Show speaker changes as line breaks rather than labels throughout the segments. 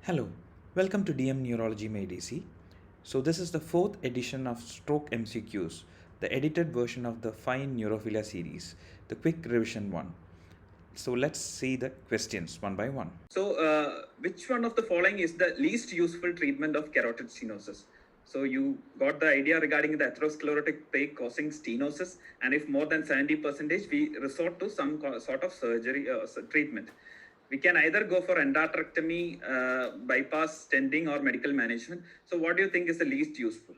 Hello, welcome to DM Neurology Made Easy. So, this is the fourth edition of Stroke MCQs, the edited version of the Fine Neurophilia series, the quick revision one. So, let's see the questions one by one.
So, which one of the following is the least useful treatment of carotid stenosis? So, you got the idea regarding the atherosclerotic plaque causing stenosis, and if more than 70%, we resort to some sort of surgery treatment. We can either go for endarterectomy, bypass, stenting, or medical management. So, what do you think is the least useful?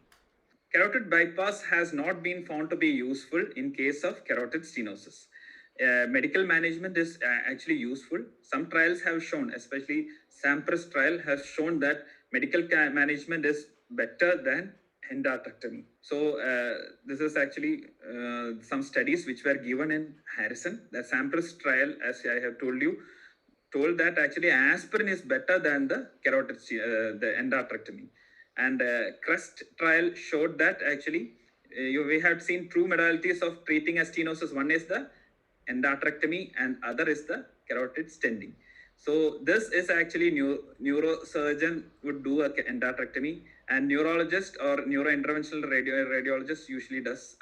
Carotid bypass has not been found to be useful in case of carotid stenosis. Medical management is actually useful. Some trials have shown, especially Sampras trial has shown that medical management is better than endarterectomy. So this is actually some studies which were given in Harrison. The Sampras trial, as I have told you, told that actually aspirin is better than the carotid, the endarterectomy. And CREST trial showed that actually we have seen two modalities of treating a stenosis. One is the endarterectomy and other is the carotid stenting. So this is actually neurosurgeon would do a endarterectomy, and neurologist or neurointerventional radiologist usually does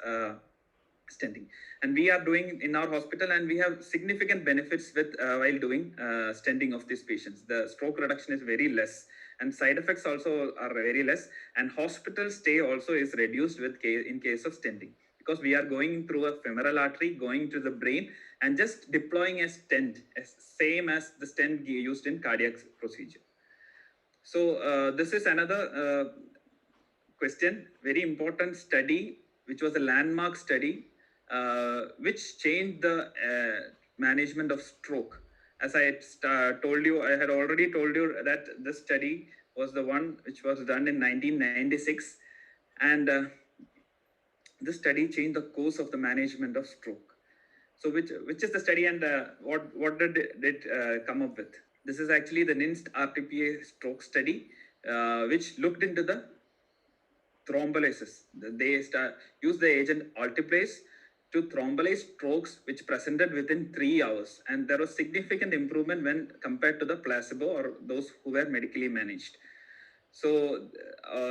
stenting. And we are doing in our hospital, and we have significant benefits with while doing stenting of these patients. The stroke reduction is very less, and side effects also are very less, and hospital stay also is reduced with in case of stenting, because we are going through a femoral artery going to the brain and just deploying a stent, same as the stent used in cardiac procedure. So this is another question, very important study, which was a landmark study, which changed the management of stroke. As I had told you, I had already told you that this study was the one which was done in 1996, and this study changed the course of the management of stroke. So, which is the study, and what did it come up with? This is actually the NINST RTPA stroke study, which looked into the thrombolysis. They use the agent alteplase to thrombolyze strokes which presented within 3 hours, and there was significant improvement when compared to the placebo or those who were medically managed. So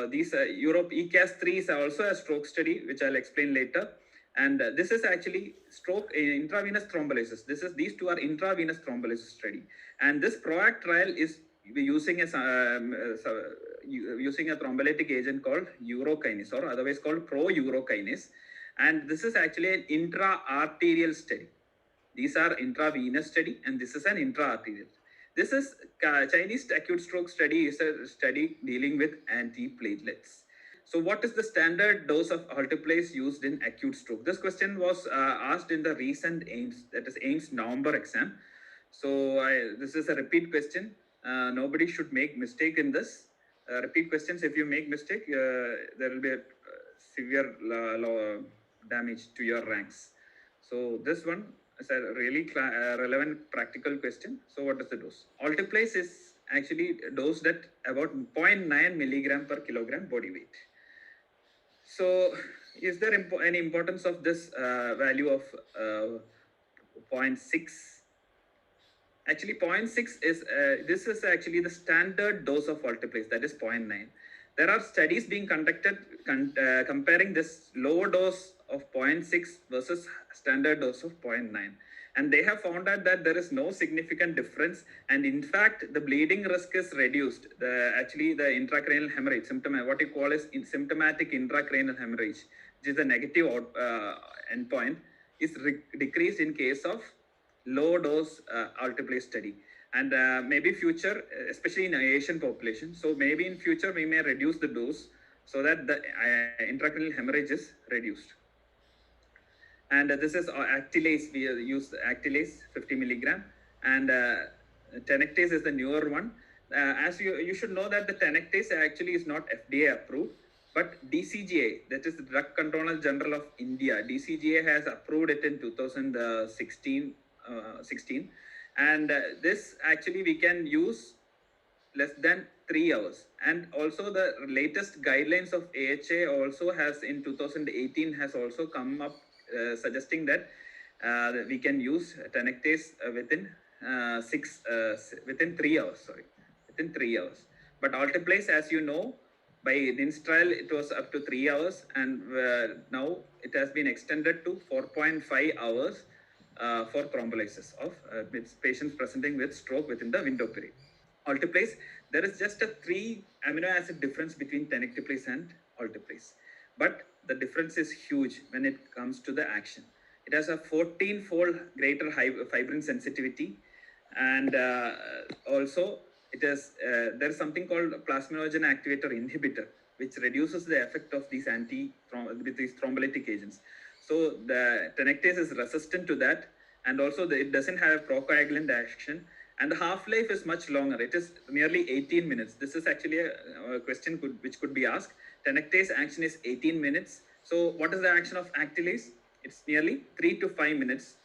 these Europe ECAS3 is also a stroke study, which I'll explain later. And this is actually stroke intravenous thrombolysis. These two are intravenous thrombolysis study, and this PROACT trial is using using a thrombolytic agent called urokinase, or otherwise called pro-urokinase, and this is actually an intra-arterial study. These are intravenous study, and this is an intra-arterial. This is Chinese acute stroke study is a study dealing with antiplatelets. So what is the standard dose of alteplase used in acute stroke? This question was asked in the recent AIMS, that is AIMS November exam. So this is a repeat question. Nobody should make mistake in this. Repeat questions, if you make mistake, there will be a severe damage to your ranks. So this one is a really relevant practical question. So what is the dose? Alteplase is actually dosed at about 0.9 milligram per kilogram body weight. So is there any importance of this value of 0.6? Actually, 0.6 is this is actually the standard dose of alteplase, that is 0.9. There are studies being conducted comparing this lower dose of 0.6 versus standard dose of 0.9, and they have found out that there is no significant difference, and in fact the bleeding risk is reduced. Actually the intracranial hemorrhage what you call is symptomatic intracranial hemorrhage, which is a negative endpoint, is decreased in case of low dose alteplase study. And maybe future, especially in Asian population, so maybe in future we may reduce the dose so that the intracranial hemorrhage is reduced. And this is Actilase. We use Actilase 50 milligram, and Tenectase is the newer one. As you should know that the Tenectase actually is not FDA approved, but DCGA, that is the Drug Controller General of India, DCGA has approved it in 2016, and this actually we can use less than 3 hours. And also the latest guidelines of AHA also has in 2018 has also come up suggesting that we can use Tenectase within within 3 hours. Sorry, within 3 hours. But Alteplase, as you know, by NINS trial, it was up to 3 hours, and now it has been extended to 4.5 hours for thrombolysis of patients presenting with stroke within the window period. Alteplase, there is just a 3 amino acid difference between tenecteplase and alteplase. But the difference is huge when it comes to the action. It has a 14-fold greater fibrin sensitivity, and also it is there is something called plasminogen activator inhibitor, which reduces the effect of these with these thrombolytic agents. So the tenectase is resistant to that, and also it doesn't have procoagulant action, and the half-life is much longer. It is nearly 18 minutes. This is actually a question which could be asked. Tenectase action is 18 minutes. So what is the action of actylase? It's nearly 3 to 5 minutes.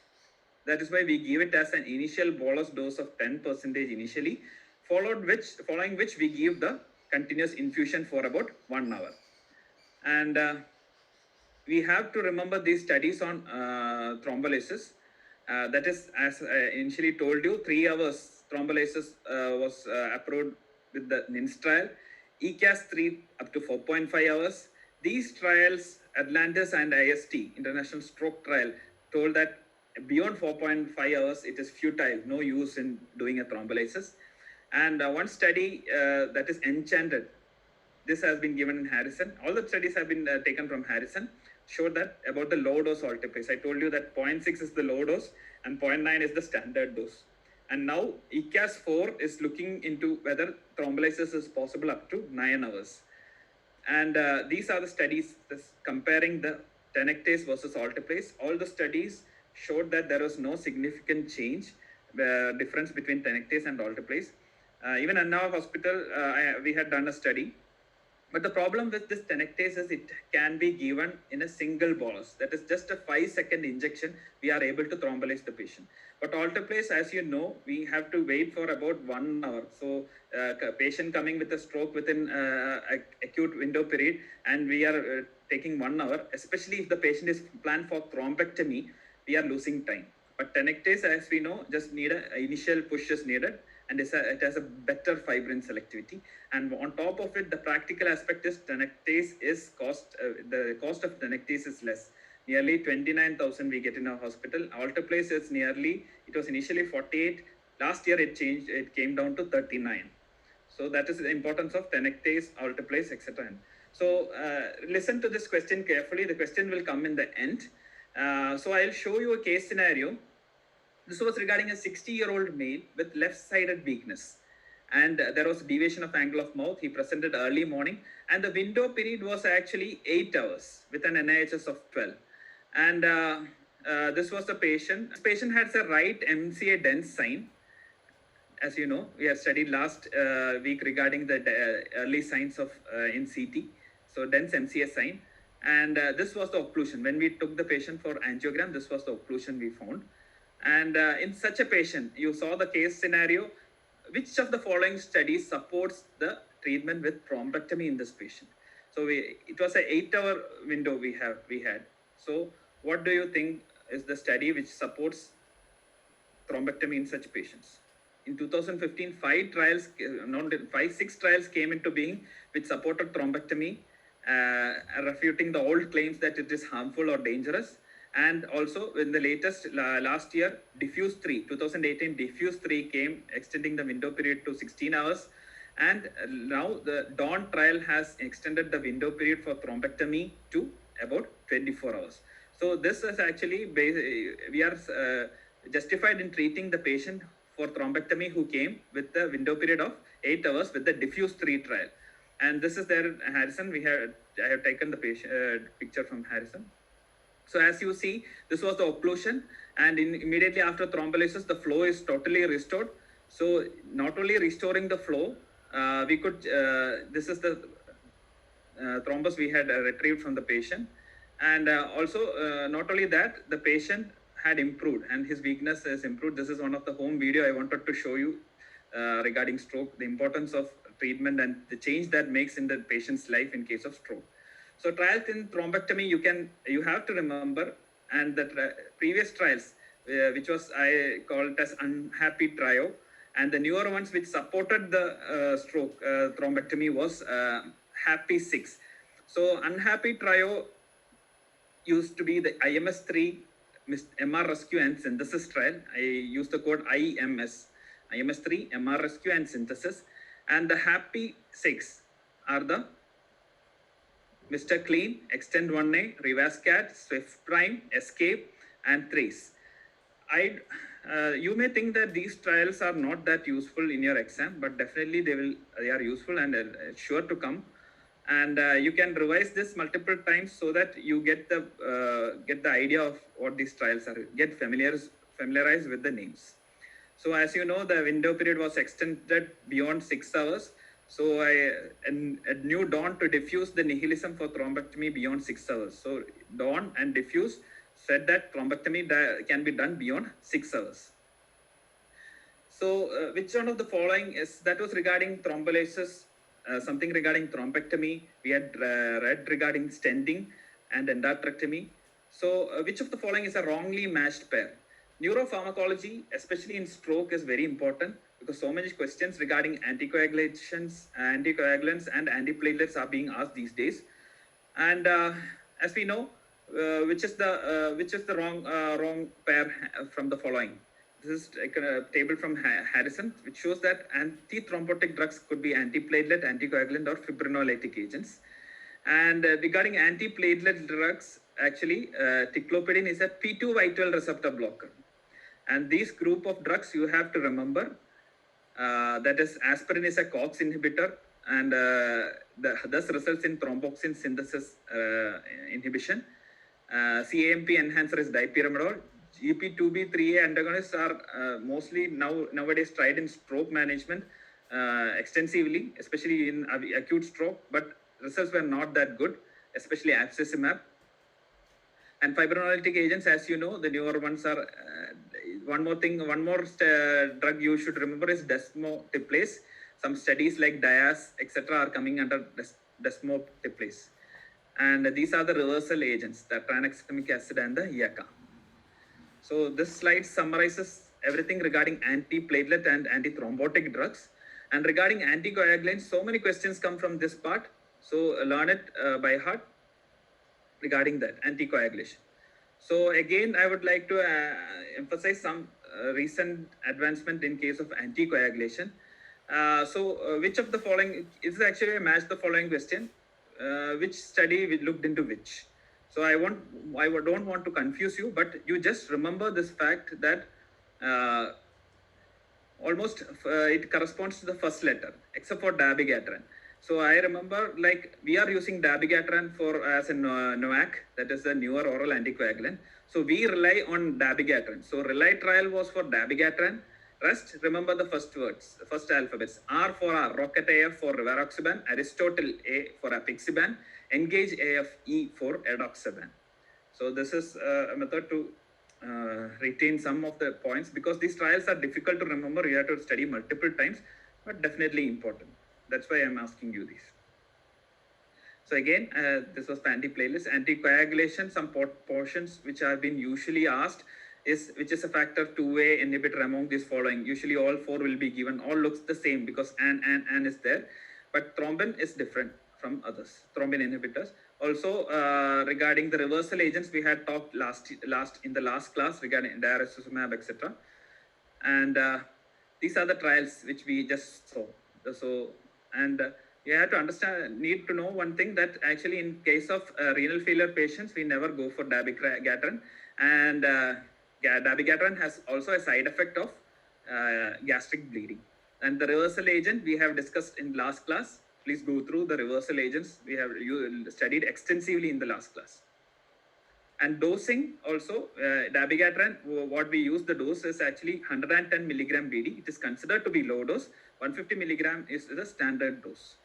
That is why we give it as an initial bolus dose of 10% initially, following which we give the continuous infusion for about 1 hour. And we have to remember these studies on thrombolysis. That is, as I initially told you, 3 hours thrombolysis was approved with the NINS trial, ECAS-3 up to 4.5 hours. These trials, Atlantis and IST, International Stroke Trial, told that beyond 4.5 hours, it is futile, no use in doing a thrombolysis. And one study that is Enchanted, this has been given in Harrison. All the studies have been taken from Harrison, showed that about the low dose alteplase. I told you that 0.6 is the low dose and 0.9 is the standard dose. And now ECAS-4 is looking into whether thrombolysis is possible up to 9 hours. And these are the studies comparing the tenectase versus alteplase. All the studies showed that there was no significant change, difference between tenectase and alteplase. Even in our hospital, we had done a study. But the problem with this tenectase is it can be given in a single bolus. That is just a 5-second injection. We are able to thrombolyze the patient. But alteplase, as you know, we have to wait for about 1 hour. So a patient coming with a stroke within acute window period, and we are taking 1 hour, especially if the patient is planned for thrombectomy, we are losing time. But tenectase, as we know, just need an initial push is needed, and it has a better fibrin selectivity. And on top of it, the practical aspect is tenectase is the cost of tenectase is less. Nearly 29,000 we get in our hospital. Alteplase is it was initially 48. Last year it changed, it came down to 39. So that is the importance of tenectase, alteplase, etc. So listen to this question carefully. The question will come in the end. So I'll show you a case scenario. This was regarding a 60-year-old male with left-sided weakness. And there was deviation of angle of mouth. He presented early morning. And the window period was actually 8 hours with an NIHS of 12. And this was the patient. This patient has a right MCA dense sign. As you know, we have studied last week regarding the early signs of in CT. So dense MCA sign. And this was the occlusion. When we took the patient for angiogram, this was the occlusion we found. And in such a patient, you saw the case scenario. Which of the following studies supports the treatment with thrombectomy in this patient? So it was an 8-hour window we had. So what do you think is the study which supports thrombectomy in such patients? In 2015, 6 trials came into being which supported thrombectomy, refuting the old claims that it is harmful or dangerous. And also in the latest last year, Diffuse-3, 2018 Diffuse-3 came, extending the window period to 16 hours. And now the Dawn trial has extended the window period for thrombectomy to about 24 hours. So this is actually, we are justified in treating the patient for thrombectomy who came with the window period of 8 hours with the Diffuse-3 trial. And this is there in Harrison. I have taken the picture from Harrison. So as you see, this was the occlusion, and immediately after thrombolysis, the flow is totally restored. So not only restoring the flow, we could, this is the thrombus we had retrieved from the patient. And also, not only that, the patient had improved and his weakness has improved. This is one of the home video I wanted to show you regarding stroke, the importance of treatment and the change that makes in the patient's life in case of stroke. So trials in thrombectomy, you have to remember, and the previous trials, which was I called as unhappy trio, And the newer ones which supported the stroke thrombectomy was Happy 6. So unhappy trio used to be the IMS3 MR rescue and synthesis trial. I use the code IMS3 MR rescue and synthesis. And the Happy 6 are the Mr. Clean, Extend 1A, Revascat, Swift Prime, Escape, and Trace. You may think that these trials are not that useful in your exam, but definitely they are useful and sure to come. And you can revise this multiple times so that you get the idea of what these trials are. Get familiarized with the names. So as you know, the window period was extended beyond 6 hours. So a new Dawn to diffuse the nihilism for thrombectomy beyond 6 hours. So Dawn and diffuse said that thrombectomy can be done beyond 6 hours. So which one of the following is, that was regarding thrombolysis, something regarding thrombectomy. We had read regarding stenting and endarterectomy. So which of the following is a wrongly matched pair? Neuropharmacology, especially in stroke, is very important because so many questions regarding anticoagulants and antiplatelets are being asked these days. And as we know, which is the wrong pair from the following? This is a table from Harrison, which shows that antithrombotic drugs could be antiplatelet, anticoagulant, or fibrinolytic agents. And regarding antiplatelet drugs, actually, ticlopidine is a P2Y12 receptor blocker. And this group of drugs you have to remember, that is, aspirin is a COX inhibitor, and thus results in thromboxane synthesis inhibition. CAMP enhancer is dipyramidol. GP2B3A antagonists are mostly nowadays tried in stroke management extensively, especially in acute stroke, but results were not that good, especially abscesimab. And fibrinolytic agents, as you know, the newer ones are, one more drug you should remember is desmoteplase. Some studies like DIAS, etc. are coming under desmoteplase. And these are the reversal agents, the tranexamic acid and the IACA. So this slide summarizes everything regarding antiplatelet and antithrombotic drugs. And regarding anticoagulants, so many questions come from this part. So learn it by heart regarding that, anticoagulation. So again, I would like to emphasize some recent advancement in case of anticoagulation. Which of the following, is actually a match the following question. Which study we looked into which? So I don't want to confuse you, but you just remember this fact that almost it corresponds to the first letter, except for dabigatran. So I remember, like, we are using dabigatran as a NOAC, that is a newer oral anticoagulant. So we rely on dabigatran. So RELY trial was for dabigatran. Rest, remember the first words, the first alphabets. R for Rocket AF for rivaroxaban, Aristotle A for apixaban, Engage AF E for edoxaban. So this is a method to retain some of the points, because these trials are difficult to remember. You have to study multiple times, but definitely important. That's why I'm asking you this. So again, this was anti-playlist. Anticoagulation, some portions which have been usually asked is, which is a factor 2A inhibitor among these following. Usually all four will be given. All looks the same because an is there. But thrombin is different from others, thrombin inhibitors. Also, regarding the reversal agents, we had talked in the last class regarding diaracimab, etc. And these are the trials which we just saw. So, and you have to need to know one thing, that actually in case of renal failure patients, we never go for dabigatran. And dabigatran has also a side effect of gastric bleeding. And the reversal agent we have discussed in last class. Please go through the reversal agents. We have studied extensively in the last class. And dosing also, dabigatran, what we use the dose is actually 110 milligram BD. It is considered to be low dose. 150 milligram is the standard dose.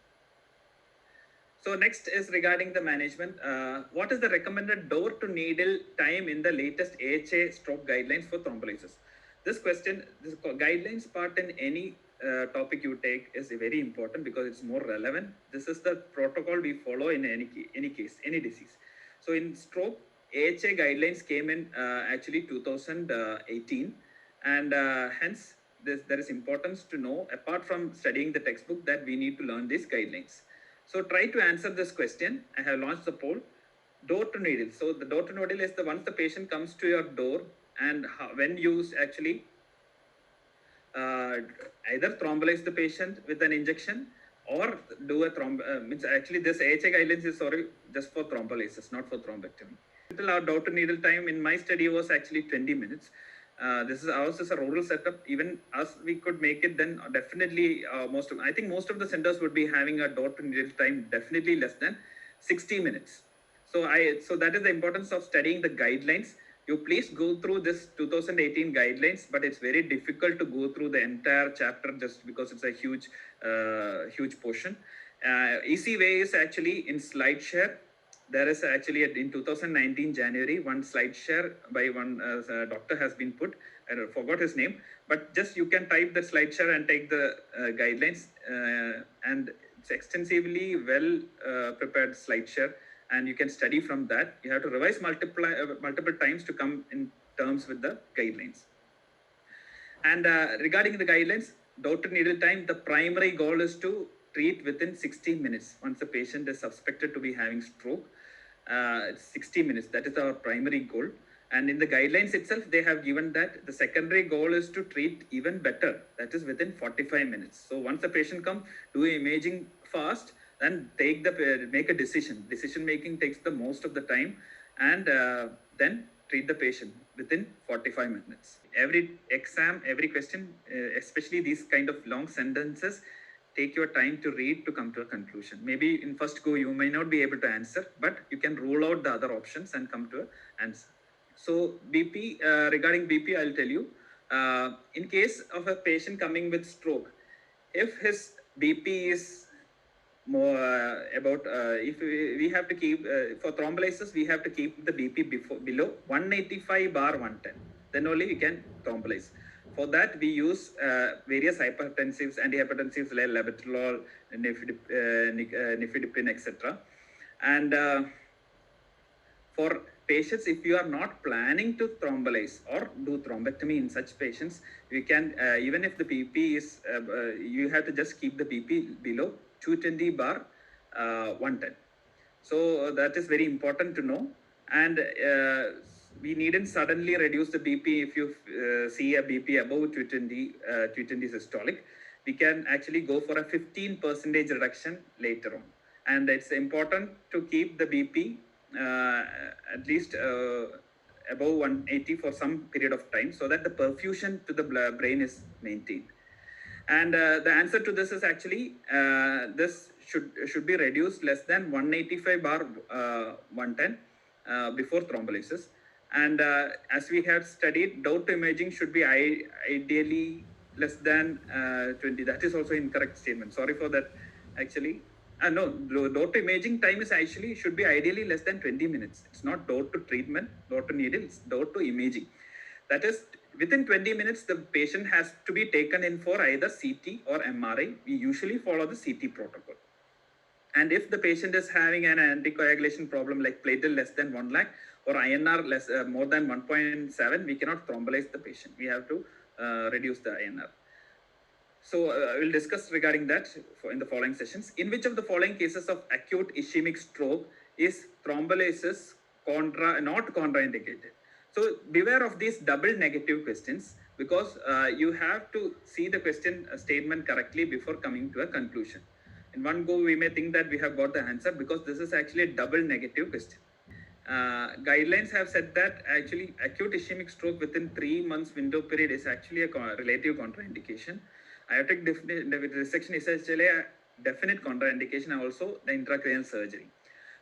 So next is regarding the management. What is the recommended door to needle time in the latest AHA stroke guidelines for thrombolysis? This question, this guidelines part in any topic you take is very important because it's more relevant. This is the protocol we follow in any case, any disease. So in stroke, AHA guidelines came in actually 2018, and hence there is importance to know, apart from studying the textbook, that we need to learn these guidelines. So try to answer this question. I have launched the poll. Door to needle. So the door to needle is the once the patient comes to your door, and when you actually either thrombolize the patient with an injection or do a means actually this AHA guidelines is sorry just for thrombolysis, not for thrombectomy. Our door to needle time in my study was actually 20 minutes. This is ours is a rural setup. Even us, we could make it. Then definitely I think most of the centers would be having a door to needle time definitely less than 60 minutes. So that is the importance of studying the guidelines. You please go through this 2018 guidelines, but it's very difficult to go through the entire chapter just because it's a huge portion. Easy way is actually in SlideShare. There is actually in 2019 January one SlideShare by one doctor has been put. I forgot his name, but just you can type the SlideShare and take the guidelines, and it's extensively well prepared SlideShare, and you can study from that. You have to revise multiple times to come in terms with the guidelines. And regarding the guidelines, door to needle time, the primary goal is to treat within 60 minutes. Once the patient is suspected to be having stroke, 60 minutes, that is our primary goal. And in the guidelines itself, they have given that the secondary goal is to treat even better, that is within 45 minutes. So once the patient comes, do imaging fast, then make a decision. Decision making takes the most of the time, and then treat the patient within 45 minutes. Every exam, every question, especially these kind of long sentences, take your time to read to come to a conclusion. Maybe in first go you may not be able to answer, but you can rule out the other options and come to an answer. So BP, regarding BP, I'll tell you, in case of a patient coming with stroke, if his BP is more if we have to keep for thrombolysis, we have to keep the BP below 185/110, then only we can thrombolize. For that, we use various hypertensives, antihypertensives like labetalol, nifedipine, etc. And for patients, if you are not planning to thrombolize or do thrombectomy in such patients, we can, even if the BP is, you have to just keep the BP below 220/110. So that is very important to know. And we needn't suddenly reduce the BP if you see a BP above 220 systolic. We can actually go for a 15% reduction later on. And it's important to keep the BP at least above 180 for some period of time, so that the perfusion to the brain is maintained. And the answer to this is actually this should be reduced less than 185/110 before thrombolysis. And as we have studied, door to imaging should be ideally less than 20. That is also incorrect statement. Sorry for that. Actually, no, door to imaging time is actually should be ideally less than 20 minutes. It's not door to treatment, door to needle, it's door to imaging. That is, within 20 minutes, the patient has to be taken in for either CT or MRI. We usually follow the CT protocol. And if the patient is having an anticoagulation problem like platelet less than 1 lakh or INR more than 1.7, we cannot thrombolize the patient. We have to reduce the INR. So we'll discuss regarding that in the following sessions. In which of the following cases of acute ischemic stroke is thrombolysis not contraindicated? So beware of these double negative questions, because you have to see the question statement correctly before coming to a conclusion. In one go, we may think that we have got the answer, because this is actually a double negative question. Guidelines have said that actually acute ischemic stroke within 3 months window period is actually a relative contraindication. Aortic dissection is actually a definite contraindication, and also the intracranial surgery.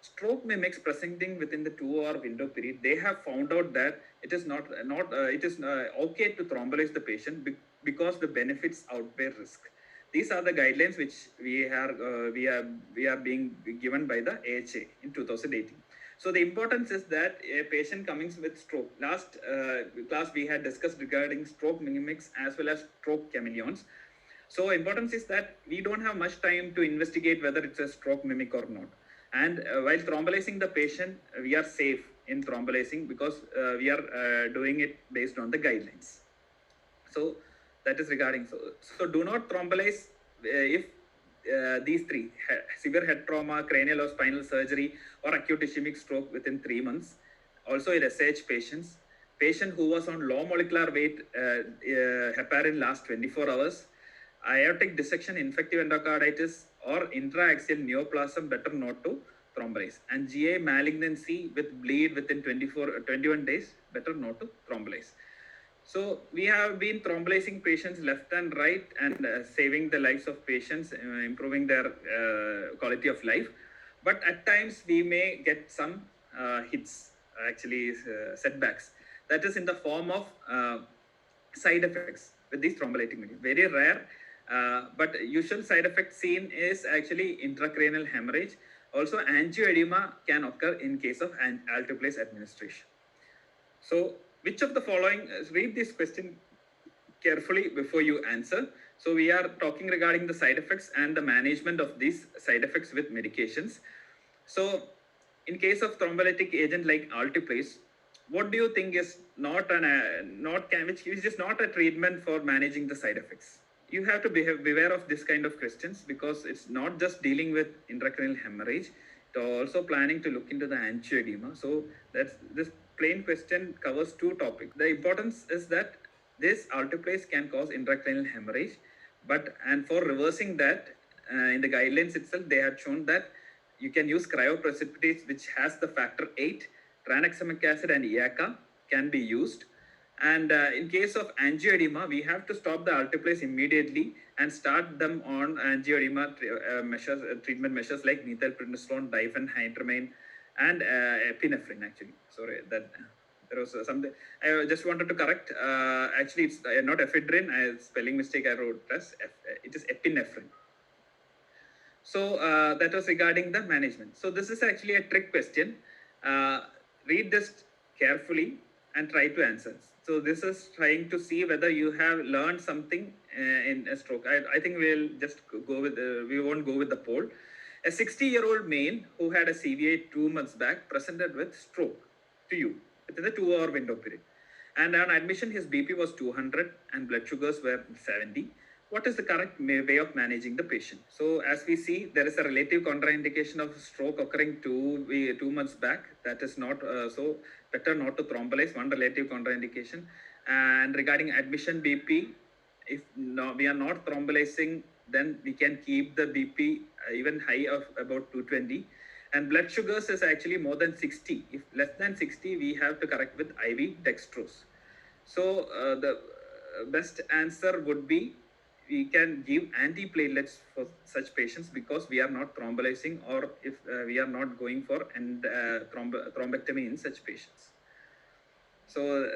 Stroke mimics presenting within the 2-hour window period. They have found out that it is okay to thrombolize the patient because the benefits outweigh risk. These are the guidelines which we are being given by the AHA in 2018. So the importance is that a patient coming with stroke. Last class we had discussed regarding stroke mimics as well as stroke chameleons. So importance is that we don't have much time to investigate whether it's a stroke mimic or not. And while thrombolizing the patient, we are safe in thrombolizing because we are doing it based on the guidelines. So That is regarding. So do not thrombolyze if these three: severe head trauma, cranial or spinal surgery, or acute ischemic stroke within 3 months. Also in SH patients, patient who was on low molecular weight heparin last 24 hours, aortic dissection, infective endocarditis, or intraaxial neoplasm, better not to thrombolyze. And GA malignancy with bleed within 21 days, better not to thrombolyze. So we have been thrombolizing patients left and right and saving the lives of patients, improving their quality of life. But at times we may get some hits, actually setbacks. That is in the form of side effects with these thrombolytic medium. Very rare, but usual side effect seen is actually intracranial hemorrhage. Also, angioedema can occur in case of alteplase administration. So, which of the following, read this question carefully before you answer. So, we are talking regarding the side effects and the management of these side effects with medications. So, in case of thrombolytic agent like alteplase, what do you think is which is not a treatment for managing the side effects? You have to beware of this kind of questions, because it's not just dealing with intracranial hemorrhage, it's also planning to look into the angioedema. So that's this plain question covers two topics. The importance is that this alteplase can cause intracranial hemorrhage, and for reversing that, in the guidelines itself, they have shown that you can use cryoprecipitates, which has the factor 8, tranexamic acid and IACA can be used. And in case of angioedema, we have to stop the alteplase immediately and start them on angioedema treatment measures like methylprednisolone, diphenhydramine, and epinephrine. Actually, sorry that there was something I just wanted to correct. Actually, it's not ephedrine. Spelling mistake I wrote as it is epinephrine. So that was regarding the management. So this is actually a trick question. Read this carefully and try to answer. So this is trying to see whether you have learned something in a stroke. I think we'll just go with, we won't go with the poll. A 60-year-old male who had a CVA 2 months back presented with stroke to you within the 2-hour window period. And on admission, his BP was 200 and blood sugars were 70. What is the correct way of managing the patient? So as we see, there is a relative contraindication of stroke occurring 2 months back. That is not, so better not to thrombolyze, one relative contraindication. And regarding admission BP, if we are not thrombolizing, then we can keep the BP even high of about 220. And blood sugars is actually more than 60. If less than 60, we have to correct with IV dextrose. So the best answer would be, we can give antiplatelets for such patients, because we are not thrombolizing, or if we are not going for thrombectomy in such patients. So,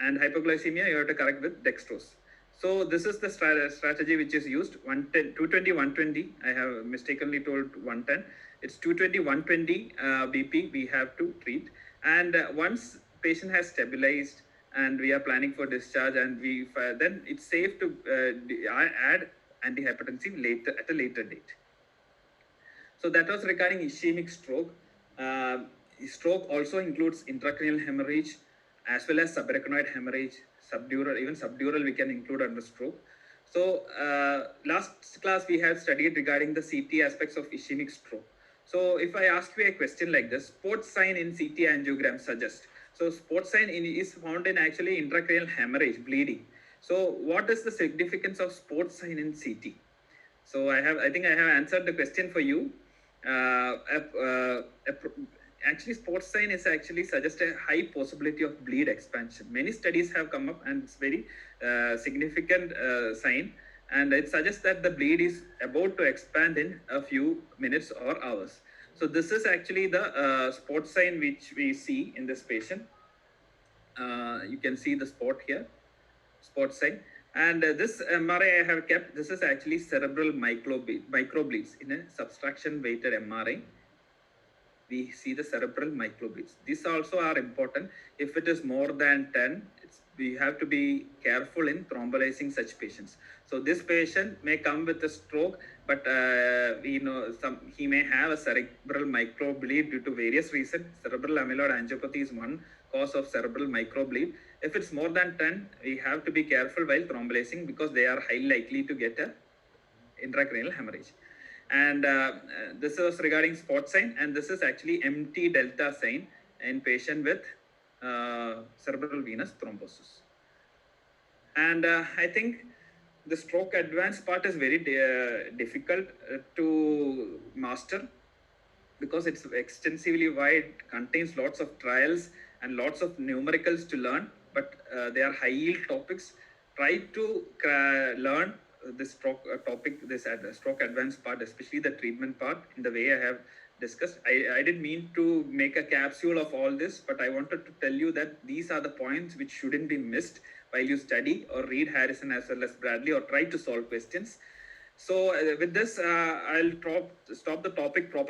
and hypoglycemia, you have to correct with dextrose. So this is the strategy which is used. 110, 220, 120. I have mistakenly told 110. It's 220, 120 BP we have to treat. And once patient has stabilized and we are planning for discharge, and then it's safe to add antihypertensive at a later date. So that was regarding ischemic stroke. Stroke also includes intracranial hemorrhage as well as subarachnoid hemorrhage, subdural, even subdural we can include under stroke. So last class we have studied regarding the CT aspects of ischemic stroke. So if I ask you a question like this, sports sign in CT angiogram suggest. So sports sign is found in actually intracranial hemorrhage, bleeding. So what is the significance of sports sign in CT? So I think I have answered the question for you. Actually, sports sign is actually suggest a high possibility of bleed expansion. Many studies have come up, and it's very significant sign, and it suggests that the bleed is about to expand in a few minutes or hours. So this is actually the sports sign which we see in this patient. You can see the spot here, sports sign. And this MRI I have kept, this is actually cerebral microbleeds in a subtraction weighted MRI. We see the cerebral microbleeds. These also are important. If it is more than 10, we have to be careful in thrombolizing such patients. So this patient may come with a stroke, but we know he may have a cerebral microbleed due to various reasons. Cerebral amyloid angiopathy is one cause of cerebral microbleed, If it's more than 10, we have to be careful while thrombolizing because they are highly likely to get a intracranial hemorrhage. And this is regarding spot sign, and this is actually MT delta sign in patient with cerebral venous thrombosis. And I think the stroke advanced part is very difficult to master because it's extensively wide, contains lots of trials and lots of numericals to learn, but they are high yield topics. Try to learn this stroke topic, this stroke advanced part, especially the treatment part, in the way I have discussed. I didn't mean to make a capsule of all this, but I wanted to tell you that these are the points which shouldn't be missed while you study or read Harrison as well as Bradley or try to solve questions. So with this, I'll stop the topic proper.